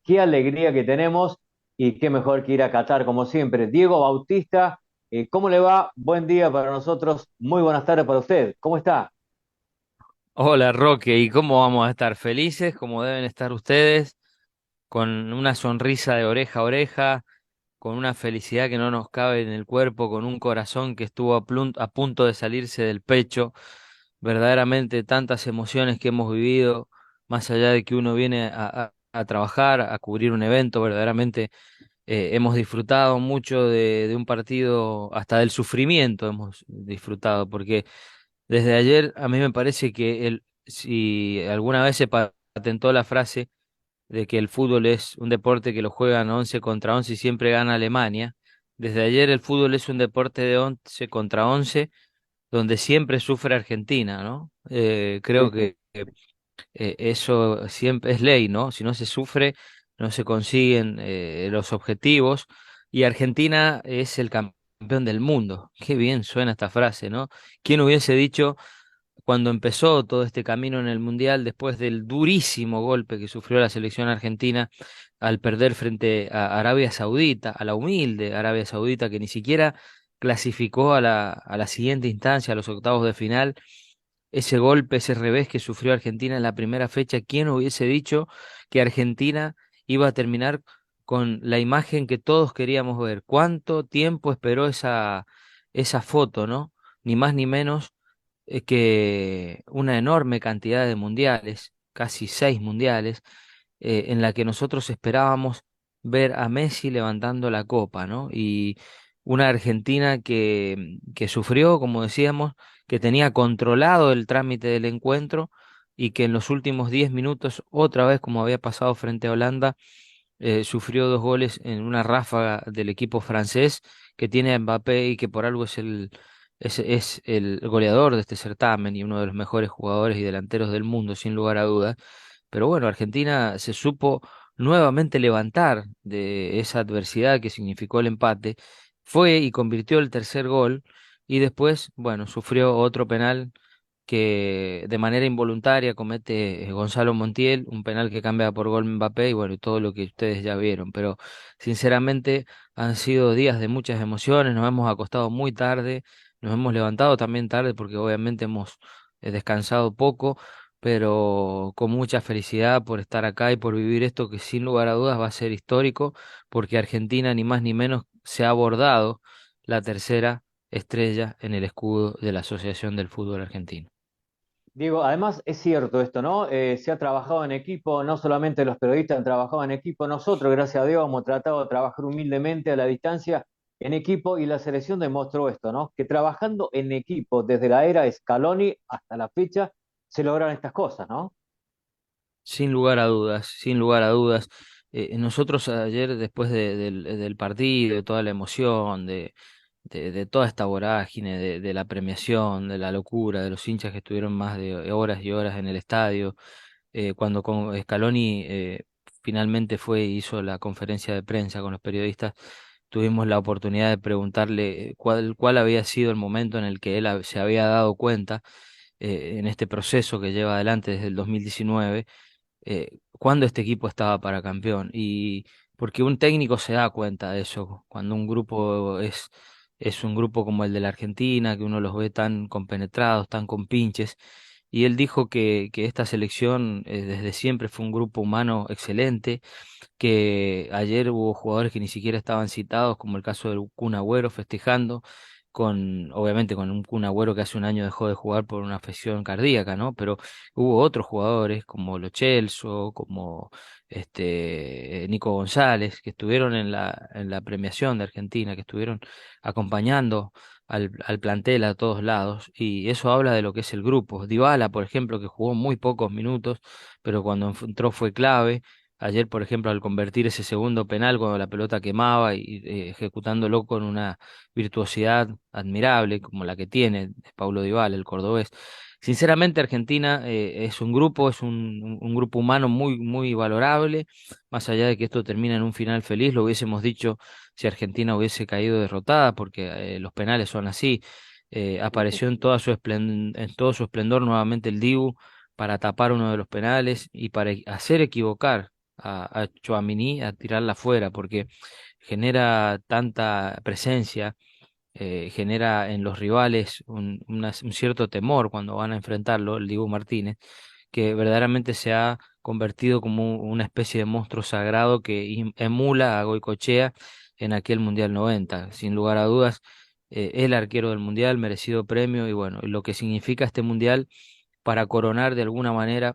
qué alegría que tenemos y qué mejor que ir a Qatar como siempre. Diego Bautista, ¿cómo le va? Buen día para nosotros, muy buenas tardes para usted. ¿Cómo está? Hola Roque, ¿y cómo vamos a estar? ¿Felices como deben estar ustedes? Con una sonrisa de oreja a oreja, con una felicidad que no nos cabe en el cuerpo, con un corazón que estuvo a punto de salirse del pecho. Verdaderamente tantas emociones que hemos vivido, más allá de que uno viene a trabajar, a cubrir un evento, verdaderamente hemos disfrutado mucho de un partido, hasta del sufrimiento hemos disfrutado, porque desde ayer a mí me parece que si alguna vez se patentó la frase de que el fútbol es un deporte que lo juegan 11 contra 11 y siempre gana Alemania, desde ayer el fútbol es un deporte de 11 contra 11 donde siempre sufre Argentina, ¿no? Creo Sí. que eso siempre es ley, ¿no? Si no se sufre, no se consiguen los objetivos y Argentina es el campeón del mundo. Qué bien suena esta frase, ¿no? ¿Quién hubiese dicho cuando empezó todo este camino en el Mundial, después del durísimo golpe que sufrió la selección argentina al perder frente a Arabia Saudita, a la humilde Arabia Saudita que ni siquiera clasificó a la siguiente instancia, a los octavos de final? Ese golpe, ese revés que sufrió Argentina en la primera fecha, ¿quién hubiese dicho que Argentina iba a terminar con la imagen que todos queríamos ver? ¿Cuánto tiempo esperó esa foto, ¿no? Ni más ni menos que una enorme cantidad de mundiales, casi 6 mundiales, en la que nosotros esperábamos ver a Messi levantando la copa, ¿no? Y una Argentina que sufrió, como decíamos, que tenía controlado el trámite del encuentro y que en los últimos 10 minutos, otra vez como había pasado frente a Holanda, sufrió 2 goles en una ráfaga del equipo francés que tiene a Mbappé y que por algo es el goleador de este certamen y uno de los mejores jugadores y delanteros del mundo, sin lugar a dudas. Pero bueno, Argentina se supo nuevamente levantar de esa adversidad que significó el empate, fue y convirtió el tercer gol y después, bueno, sufrió otro penal que de manera involuntaria comete Gonzalo Montiel, un penal que cambia por gol Mbappé y bueno, y todo lo que ustedes ya vieron. Pero sinceramente han sido días de muchas emociones, nos hemos acostado muy tarde, nos hemos levantado también tarde porque obviamente hemos descansado poco, pero con mucha felicidad por estar acá y por vivir esto que sin lugar a dudas va a ser histórico, porque Argentina ni más ni menos se ha abordado la tercera estrella en el escudo de la Asociación del Fútbol Argentino. Diego, además es cierto esto, ¿no? Se ha trabajado en equipo, no solamente los periodistas han trabajado en equipo, nosotros, gracias a Dios, hemos tratado de trabajar humildemente a la distancia en equipo y la selección demostró esto, ¿no? Que trabajando en equipo desde la era Scaloni hasta la fecha se logran estas cosas, ¿no? Sin lugar a dudas, sin lugar a dudas. Nosotros ayer, después del partido, de toda la emoción, de toda esta vorágine, de la premiación, de la locura, de los hinchas que estuvieron más de horas y horas en el estadio, cuando con Scaloni finalmente fue y hizo la conferencia de prensa con los periodistas, tuvimos la oportunidad de preguntarle cuál había sido el momento en el que él se había dado cuenta en este proceso que lleva adelante desde el 2019, cuándo este equipo estaba para campeón. Y porque un técnico se da cuenta de eso, cuando un grupo es un grupo como el de la Argentina, que uno los ve tan compenetrados, tan compinches. Y él dijo que esta selección desde siempre fue un grupo humano excelente, que ayer hubo jugadores que ni siquiera estaban citados, como el caso del Kun Agüero festejando, obviamente con un Kun Agüero que hace un año dejó de jugar por una afección cardíaca, ¿no? Pero hubo otros jugadores como Lo Celso, como Nico González, que estuvieron en la premiación de Argentina, que estuvieron acompañando al plantel a todos lados, y eso habla de lo que es el grupo. Dybala, por ejemplo, que jugó muy pocos minutos, pero cuando entró fue clave. Ayer, por ejemplo, al convertir ese segundo penal cuando la pelota quemaba y ejecutándolo con una virtuosidad admirable como la que tiene Paulo Dybala, el cordobés. Sinceramente, Argentina es un grupo, es un grupo humano muy, muy valorable. Más allá de que esto termina en un final feliz, lo hubiésemos dicho si Argentina hubiese caído derrotada, porque los penales son así. Sí, sí. Apareció en toda en todo su esplendor nuevamente el Dibu para tapar uno de los penales y para hacer equivocar a Tchouaméni a tirarla afuera, porque genera tanta presencia, genera en los rivales un cierto temor cuando van a enfrentarlo, el Dibu Martínez, que verdaderamente se ha convertido como una especie de monstruo sagrado que emula a Goicoechea en aquel Mundial 90. Sin lugar a dudas, el arquero del Mundial, merecido premio, y bueno, lo que significa este Mundial para coronar de alguna manera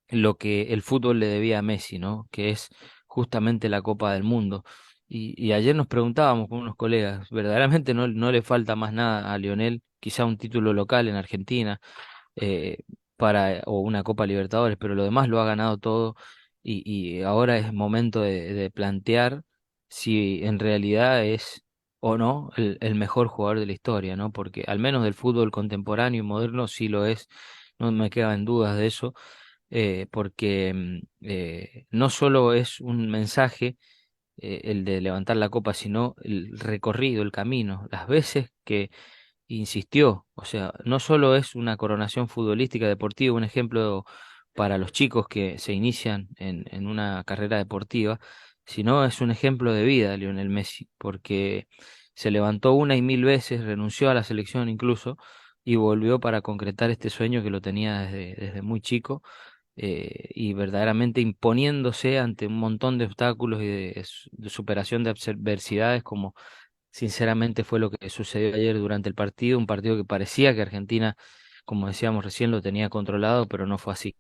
lo que el fútbol le debía a Messi, ¿no? Que es justamente la Copa del Mundo. Y ayer nos preguntábamos con unos colegas, verdaderamente no le falta más nada a Lionel, quizá un título local en Argentina, eh, o una Copa Libertadores, pero lo demás lo ha ganado todo y ahora es momento de plantear si en realidad es o no el mejor jugador de la historia, ¿no? Porque al menos del fútbol contemporáneo y moderno sí lo es, no me quedan dudas de eso, porque no solo es un mensaje el de levantar la copa, sino el recorrido, el camino, las veces que insistió. O sea, no solo es una coronación futbolística deportiva, un ejemplo para los chicos que se inician en una carrera deportiva, sino es un ejemplo de vida, Lionel Messi, porque se levantó una y mil veces, renunció a la selección incluso, y volvió para concretar este sueño que lo tenía desde muy chico, y verdaderamente imponiéndose ante un montón de obstáculos y de superación de adversidades, como sinceramente fue lo que sucedió ayer durante el partido, un partido que parecía que Argentina, como decíamos recién, lo tenía controlado, pero no fue así.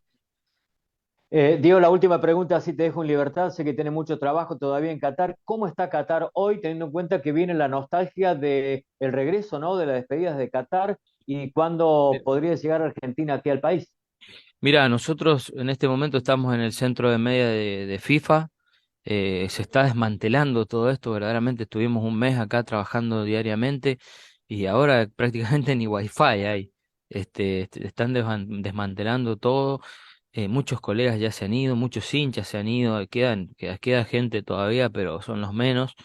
Diego, la última pregunta, si te dejo en libertad, sé que tiene mucho trabajo todavía en Qatar. ¿Cómo está Qatar hoy, teniendo en cuenta que viene la nostalgia del regreso, ¿no? De las despedidas de Qatar y cuándo podría llegar Argentina aquí al país? Mira, nosotros en este momento estamos en el centro de media de FIFA. Se está desmantelando todo esto, verdaderamente estuvimos un mes acá trabajando diariamente y ahora prácticamente ni wifi hay. Están desmantelando todo, muchos colegas ya se han ido, muchos hinchas se han ido, queda gente todavía, pero son los menos.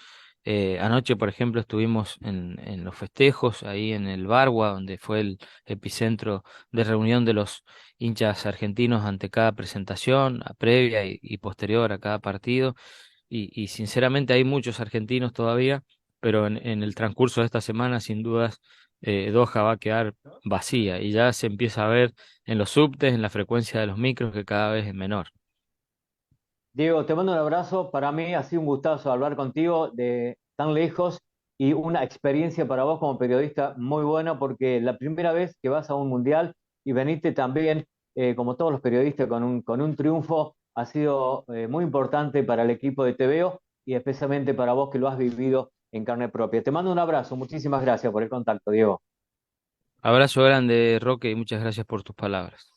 Anoche, por ejemplo, estuvimos en los festejos, ahí en el Barwa, donde fue el epicentro de reunión de los hinchas argentinos ante cada presentación, previa y posterior a cada partido. Y sinceramente hay muchos argentinos todavía, pero en el transcurso de esta semana, sin dudas, Doha va a quedar vacía y ya se empieza a ver en los subtes, en la frecuencia de los micros, que cada vez es menor. Diego, te mando un abrazo. Para mí ha sido un gustazo hablar contigo de tan lejos y una experiencia para vos como periodista muy buena porque la primera vez que vas a un mundial y veniste también, como todos los periodistas, con un triunfo, ha sido muy importante para el equipo de TVO y especialmente para vos que lo has vivido en carne propia. Te mando un abrazo. Muchísimas gracias por el contacto, Diego. Abrazo grande, Roque, y muchas gracias por tus palabras.